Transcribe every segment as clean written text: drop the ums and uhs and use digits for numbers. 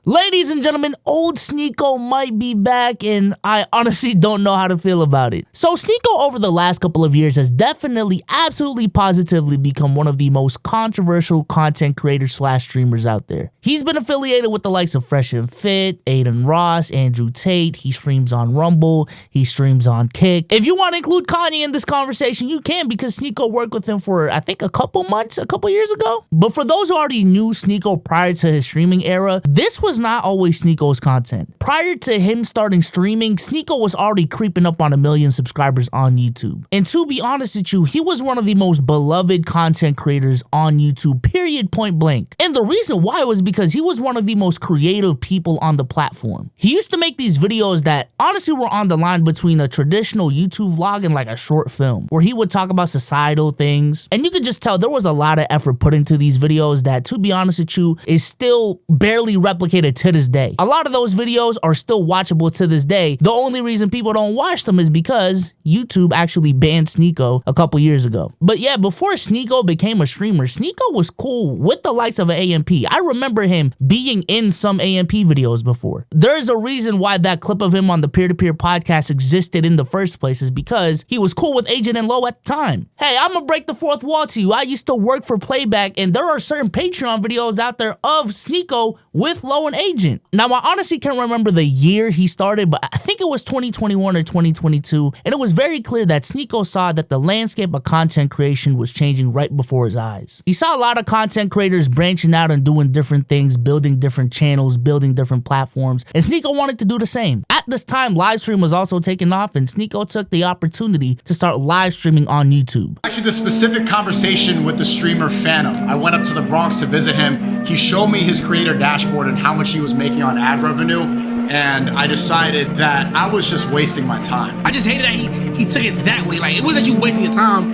Ladies and gentlemen, old Sneako might be back, and I honestly don't know how to feel about it. So Sneako over the last couple of years has definitely, absolutely positively become one of the most controversial content creators / streamers out there. He's been affiliated with the likes of Fresh and Fit, Aiden Ross, Andrew Tate. He streams on Rumble. He streams on Kick. If you want to include Kanye in this conversation, you can, because Sneako worked with him for, I think, a couple years ago. But for those who already knew Sneako prior to his streaming era, this was not always Sneako's content. Prior to him starting streaming, Sneako was already creeping up on 1 million subscribers on YouTube. And to be honest with you, he was one of the most beloved content creators on YouTube, period, point blank. And the reason why was because he was one of the most creative people on the platform. He used to make these videos that honestly were on the line between a traditional YouTube vlog and like a short film, where he would talk about societal things. And you could just tell there was a lot of effort put into these videos that, to be honest with you, is still barely replicated to this day. A lot of those videos are still watchable to this day. The only reason people don't watch them is because YouTube actually banned Sneako a couple years ago. But yeah, before Sneako became a streamer, Sneako was cool with the likes of an AMP. I remember him being in some AMP videos before. There's a reason why that clip of him on the Peer-to-Peer podcast existed in the first place, is because he was cool with Agent and Low at the time. Hey, I'm gonna break the fourth wall to you. I used to work for Playback, and there are certain Patreon videos out there of Sneako with Low and Agent. Now, I honestly can't remember the year he started, but I think it was 2021 or 2022, and it was very clear that Sneako saw that the landscape of content creation was changing right before his eyes. He saw a lot of content creators branching out and doing different things, building different channels, building different platforms, and Sneako wanted to do the same. At this time, live stream was also taking off, and Sneako took the opportunity to start live streaming on YouTube. Actually, the specific conversation with the streamer Phantom, I went up to the Bronx to visit him. He showed me his creator dashboard and how much he was making on ad revenue, and I decided that I was just wasting my time. I just hated that he took it that way. Like, it wasn't you wasting your time.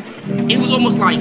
It was almost like,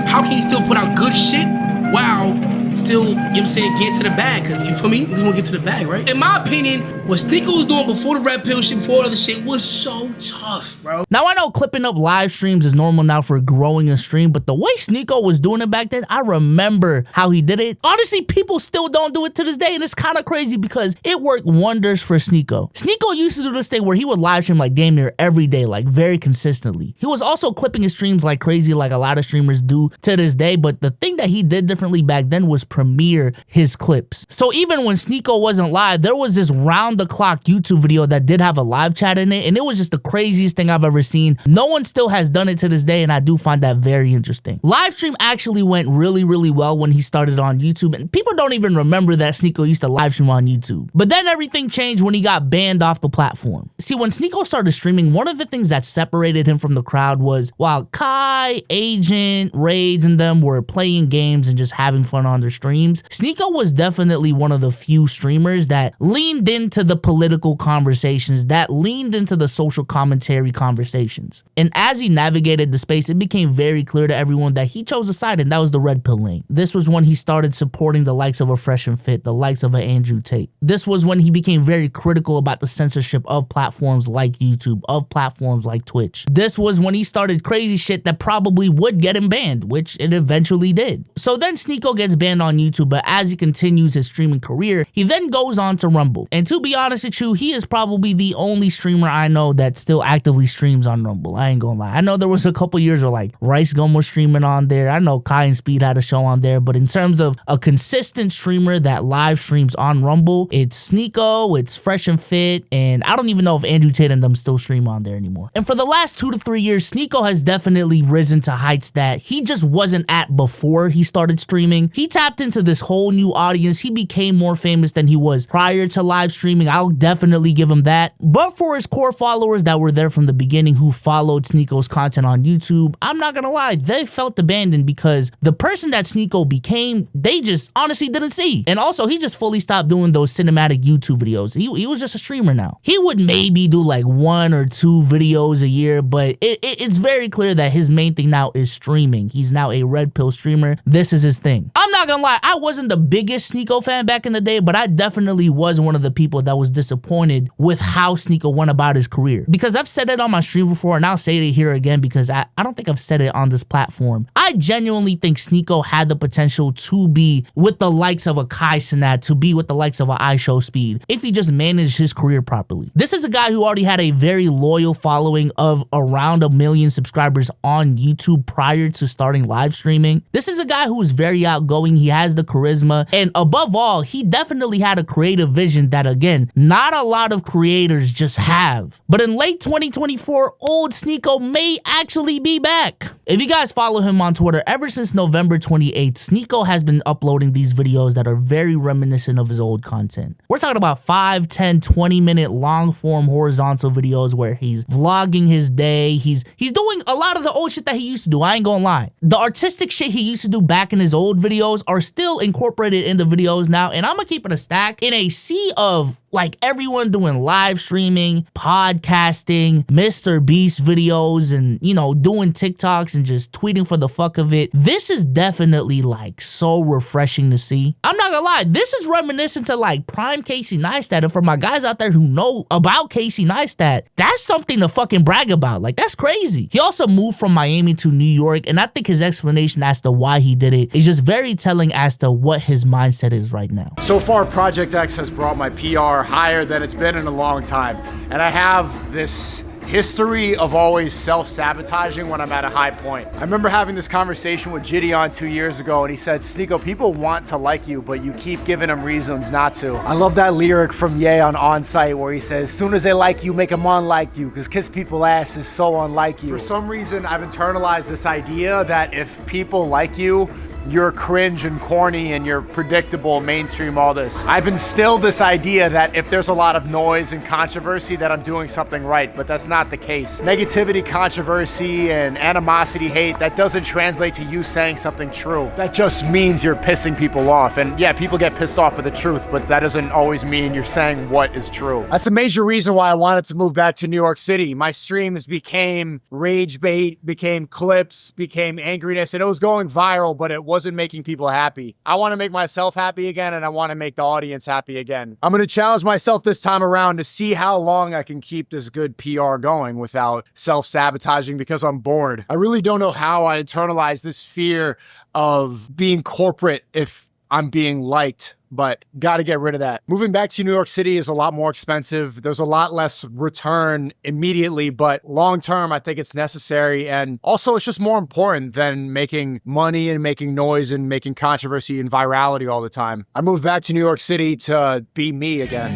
how can you still put out good shit while still, you know what I'm saying, get to the bag? Because, you feel me? You just want to get to the bag, right? In my opinion, what Sneako was doing before the red pill shit, before all the shit, was so tough, bro. Now, I know clipping up live streams is normal now for growing a stream, but the way Sneako was doing it back then, I remember how he did it. Honestly, people still don't do it to this day, and it's kind of crazy because it worked wonders for Sneako. Sneako used to do this thing where he would live stream like damn near every day, like very consistently. He was also clipping his streams like crazy, like a lot of streamers do to this day, but the thing that he did differently back then was premiere his clips. So even when Sneako wasn't live, there was this round-the-clock YouTube video that did have a live chat in it, and it was just the craziest thing I've ever seen. No one still has done it to this day, and I do find that very interesting. Live stream actually went really, really well when he started on YouTube, and people don't even remember that Sneako used to live stream on YouTube. But then everything changed when he got banned off the platform. See, when Sneako started streaming, one of the things that separated him from the crowd was while Kai, Agent, Rage, and them were playing games and just having fun on their streams, Sneako was definitely one of the few streamers that leaned into the political conversations, that leaned into the social commentary conversations. And as he navigated the space, it became very clear to everyone that he chose a side, and that was the red pill lane. This was when he started supporting the likes of a Fresh and Fit, the likes of an Andrew Tate. This was when he became very critical about the censorship of platforms like YouTube, of platforms like Twitch. This was when he started crazy shit that probably would get him banned, which it eventually did. So then Sneako gets banned on YouTube, but as he continues his streaming career, he then goes on to Rumble. And to be honest with you, he is probably the only streamer I know that still actively streams on Rumble. I ain't gonna lie. I know there was a couple years where like Rice Gum was streaming on there. I know Kai and Speed had a show on there, but in terms of a consistent streamer that live streams on Rumble, it's Sneako, it's Fresh and Fit, and I don't even know if Andrew Tate and them still stream on there anymore. And for the last 2 to 3 years, Sneako has definitely risen to heights that he just wasn't at before he started streaming. He tapped into this whole new audience. He became more famous than he was prior to live streaming. I'll definitely give him that. But for his core followers that were there from the beginning who followed Sneako's content on YouTube, I'm not gonna lie, they felt abandoned because the person that Sneako became, they just honestly didn't see. And also, he just fully stopped doing those cinematic YouTube videos. He was just a streamer now. He would maybe do like 1 or 2 videos a year, but it's very clear that his main thing now is streaming. He's now a red pill streamer. This is his thing. I'm not gonna lie, I wasn't the biggest Sneako fan back in the day, but I definitely was one of the people that that was disappointed with how Sneako went about his career. Because I've said it on my stream before, and I'll say it here again because I don't think I've said it on this platform. I genuinely think Sneako had the potential to be with the likes of a Kai Cenat, to be with the likes of a iShowSpeed, if he just managed his career properly. This is a guy who already had a very loyal following of around 1 million subscribers on YouTube prior to starting live streaming. This is a guy who is very outgoing. He has the charisma, and above all, he definitely had a creative vision that, again, not a lot of creators just have. But in late 2024, old Sneako may actually be back. If you guys follow him on Twitter, ever since November 28th, Sneako has been uploading these videos that are very reminiscent of his old content. We're talking about 5, 10, 20-minute long-form horizontal videos where he's vlogging his day. He's doing a lot of the old shit that he used to do. I ain't gonna lie. The artistic shit he used to do back in his old videos are still incorporated in the videos now, and I'm gonna keep it a stack in a sea of like everyone doing live streaming, podcasting, Mr. Beast videos, and you know, doing TikToks and just tweeting for the fuck of it. This is definitely like so refreshing to see. I'm not gonna lie, this is reminiscent to like prime Casey Neistat, and for my guys out there who know about Casey Neistat, that's something to fucking brag about. Like, that's crazy. He also moved from Miami to New York, and I think his explanation as to why he did it is just very telling as to what his mindset is right now. So far, Project X has brought my PR higher than it's been in a long time. And I have this history of always self-sabotaging when I'm at a high point. I remember having this conversation with Gideon 2 years ago, and he said, Sneako, people want to like you, but you keep giving them reasons not to. I love that lyric from Ye on Onsite where he says, as soon as they like you, make them unlike you, because kiss people ass is so unlike you. For some reason, I've internalized this idea that if people like you, you're cringe and corny and you're predictable, mainstream, all this. I've instilled this idea that if there's a lot of noise and controversy that I'm doing something right, but that's not the case. Negativity, controversy, and animosity, hate, that doesn't translate to you saying something true. That just means you're pissing people off. And yeah, people get pissed off for the truth, but that doesn't always mean you're saying what is true. That's a major reason why I wanted to move back to New York City. My streams became rage bait, became clips, became angriness, and it was going viral, but it wasn't making people happy. I want to make myself happy again, and I want to make the audience happy again. I'm going to challenge myself this time around to see how long I can keep this good PR going without self-sabotaging because I'm bored. I really don't know how I internalize this fear of being corporate if I'm being liked, but gotta get rid of that. Moving back to New York City is a lot more expensive. There's a lot less return immediately, but long-term, I think it's necessary. And also, it's just more important than making money and making noise and making controversy and virality all the time. I moved back to New York City to be me again.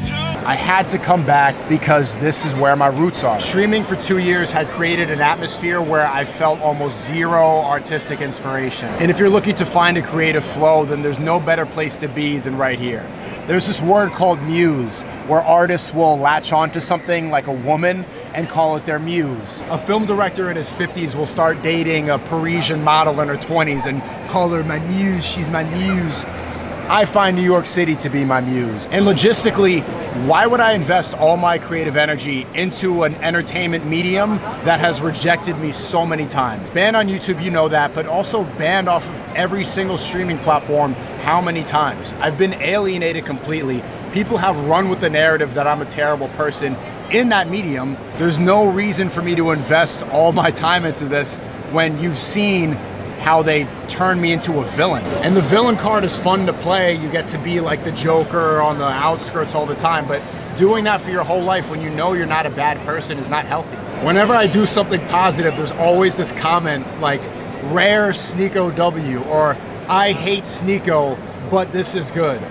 I had to come back because this is where my roots are. Streaming for 2 years had created an atmosphere where I felt almost zero artistic inspiration. And if you're looking to find a creative flow, then there's no better place to be than right here. There's this word called muse, where artists will latch onto something like a woman and call it their muse. A film director in his 50s will start dating a Parisian model in her 20s and call her my muse, she's my muse. I find New York City to be my muse. And logistically, why would I invest all my creative energy into an entertainment medium that has rejected me so many times? Banned on YouTube, you know that, but also banned off of every single streaming platform how many times? I've been alienated completely. People have run with the narrative that I'm a terrible person in that medium. There's no reason for me to invest all my time into this when you've seen how they turn me into a villain. And the villain card is fun to play. You get to be like the Joker on the outskirts all the time, but doing that for your whole life when you know you're not a bad person is not healthy. Whenever I do something positive, there's always this comment like, rare Sneako W, or I hate Sneako, but this is good.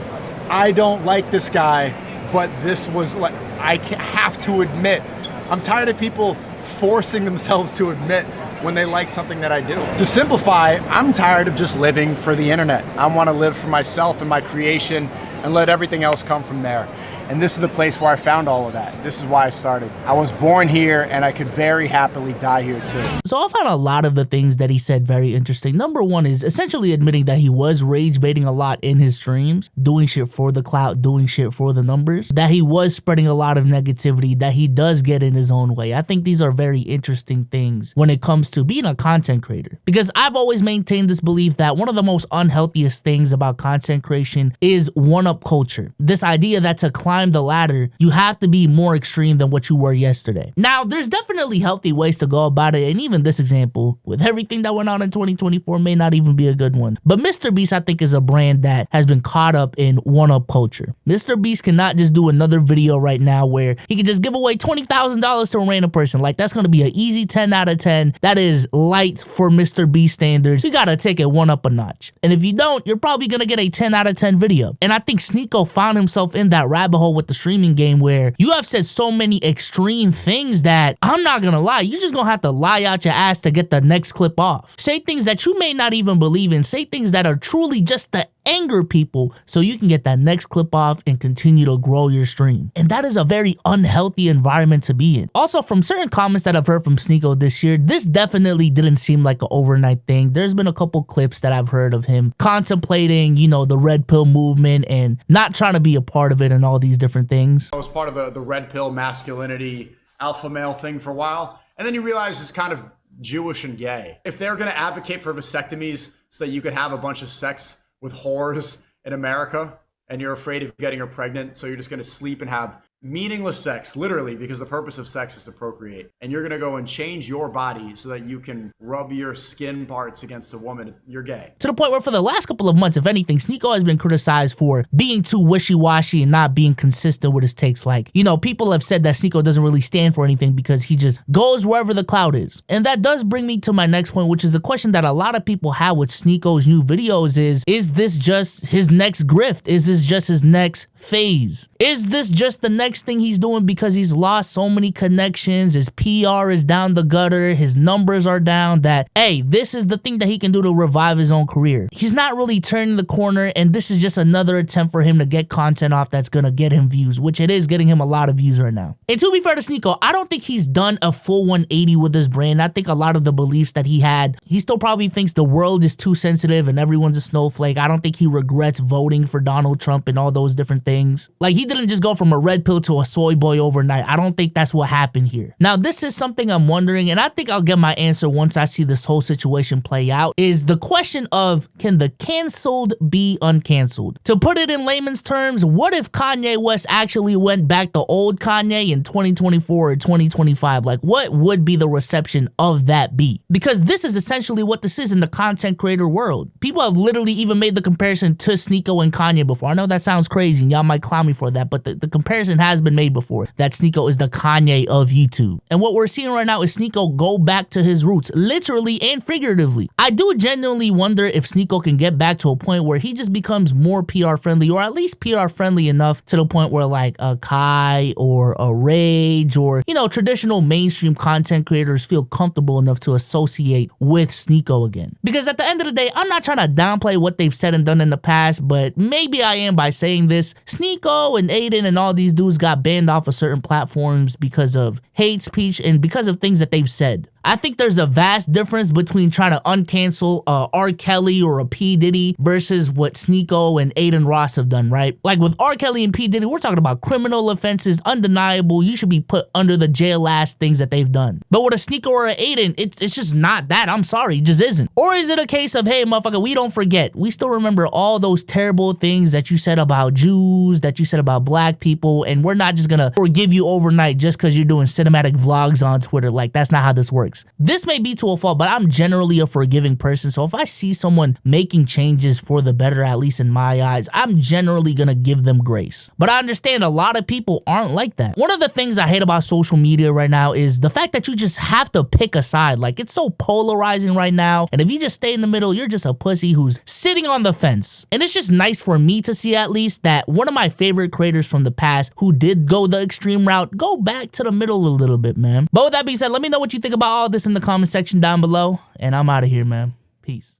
I don't like this guy, but this was like, I have to admit, I'm tired of people forcing themselves to admit when they like something that I do. To simplify, I'm tired of just living for the internet. I want to live for myself and my creation and let everything else come from there. And this is the place where I found all of that. This is why I started. I was born here and I could very happily die here too. So I found a lot of the things that he said very interesting. Number one is essentially admitting that he was rage baiting a lot in his streams, doing shit for the clout, doing shit for the numbers, that he was spreading a lot of negativity, that he does get in his own way. I think these are very interesting things when it comes to being a content creator. Because I've always maintained this belief that one of the most unhealthiest things about content creation is one-up culture. This idea that to climb climb the ladder, you have to be more extreme than what you were yesterday. Now, there's definitely healthy ways to go about it, and even this example, with everything that went on in 2024, may not even be a good one. But Mr. Beast, I think, is a brand that has been caught up in one-up culture. Mr. Beast cannot just do another video right now where he can just give away $20,000 to a random person. Like, that's gonna be an easy 10 out of 10. That is light for Mr. Beast standards. You gotta take it one up a notch. And if you don't, you're probably gonna get a 10 out of 10 video. And I think Sneako found himself in that rabbit hole with the streaming game where you have said so many extreme things that, I'm not gonna lie, you're just gonna have to lie out your ass to get the next clip off. Say things that you may not even believe in. Say things that are truly just to anger people so you can get that next clip off and continue to grow your stream. And that is a very unhealthy environment to be in. Also, from certain comments that I've heard from Sneako this year, this definitely didn't seem like an overnight thing. There's been a couple clips that I've heard of him contemplating, you know, the red pill movement and not trying to be a part of it and all these different things. I was part of the red pill masculinity alpha male thing for a while. And then you realize it's kind of Jewish and gay. If they're going to advocate for vasectomies so that you could have a bunch of sex with whores in America, and you're afraid of getting her pregnant, so you're just going to sleep and have meaningless sex, literally, because the purpose of sex is to procreate, and you're going to go and change your body so that you can rub your skin parts against a woman, you're gay. To the point where for the last couple of months, if anything, Sneako has been criticized for being too wishy-washy and not being consistent with his takes. Like, you know, people have said that Sneako doesn't really stand for anything because he just goes wherever the cloud is. And that does bring me to my next point, which is a question that a lot of people have with Sneako's new videos is this just his next grift? Is this just his next phase? Is this just the next thing he's doing because he's lost so many connections, his PR is down the gutter, his numbers are down, that, hey, this is the thing that he can do to revive his own career? He's not really turning the corner, and this is just another attempt for him to get content off that's gonna get him views, which it is getting him a lot of views right now. And to be fair to Sneako, I don't think he's done a full 180 with his brand. I think a lot of the beliefs that he had, he still probably thinks the world is too sensitive and everyone's a snowflake. I don't think he regrets voting for Donald Trump and all those different things. Like, he didn't just go from a red pill to a soy boy overnight. I don't think that's what happened here. Now, this is something I'm wondering, and I think I'll get my answer once I see this whole situation play out, is the question of, can the canceled be uncanceled? To put it in layman's terms, what if Kanye West actually went back to old Kanye in 2024 or 2025? Like, what would be the reception of that be? Because this is essentially what this is in the content creator world. People have literally even made the comparison to Sneako and Kanye before. I know that sounds crazy and y'all might clown me for that, but the comparison has been made before, that Sneako is the Kanye of YouTube. And what we're seeing right now is Sneako go back to his roots, literally and figuratively. I do genuinely wonder if Sneako can get back to a point where he just becomes more PR friendly, or at least PR friendly enough to the point where like a Kai or a Rage or, you know, traditional mainstream content creators feel comfortable enough to associate with Sneako again. Because at the end of the day, I'm not trying to downplay what they've said and done in the past, but maybe I am by saying this. Sneako and Aiden and all these dudes got banned off of certain platforms because of hate speech and because of things that they've said. I think there's a vast difference between trying to uncancel R. Kelly or a P. Diddy versus what Sneako and Aiden Ross have done, right? Like with R. Kelly and P. Diddy, we're talking about criminal offenses, undeniable. You should be put under the jail ass things that they've done. But with a Sneako or an Aiden, it's just not that. I'm sorry, it just isn't. Or is it a case of, hey, motherfucker, we don't forget. We still remember all those terrible things that you said about Jews, that you said about black people, and we're not just gonna forgive you overnight just because you're doing cinematic vlogs on Twitter. Like, that's not how this works. This may be to a fault, but I'm generally a forgiving person. So if I see someone making changes for the better, at least in my eyes, I'm generally gonna give them grace. But I understand a lot of people aren't like that. One of the things I hate about social media right now is the fact that you just have to pick a side. Like, it's so polarizing right now. And if you just stay in the middle, you're just a pussy who's sitting on the fence. And it's just nice for me to see, at least, that one of my favorite creators from the past who did go the extreme route, go back to the middle a little bit, man. But with that being said, let me know what you think about all this in the comment section down below, and I'm out of here, man. Peace.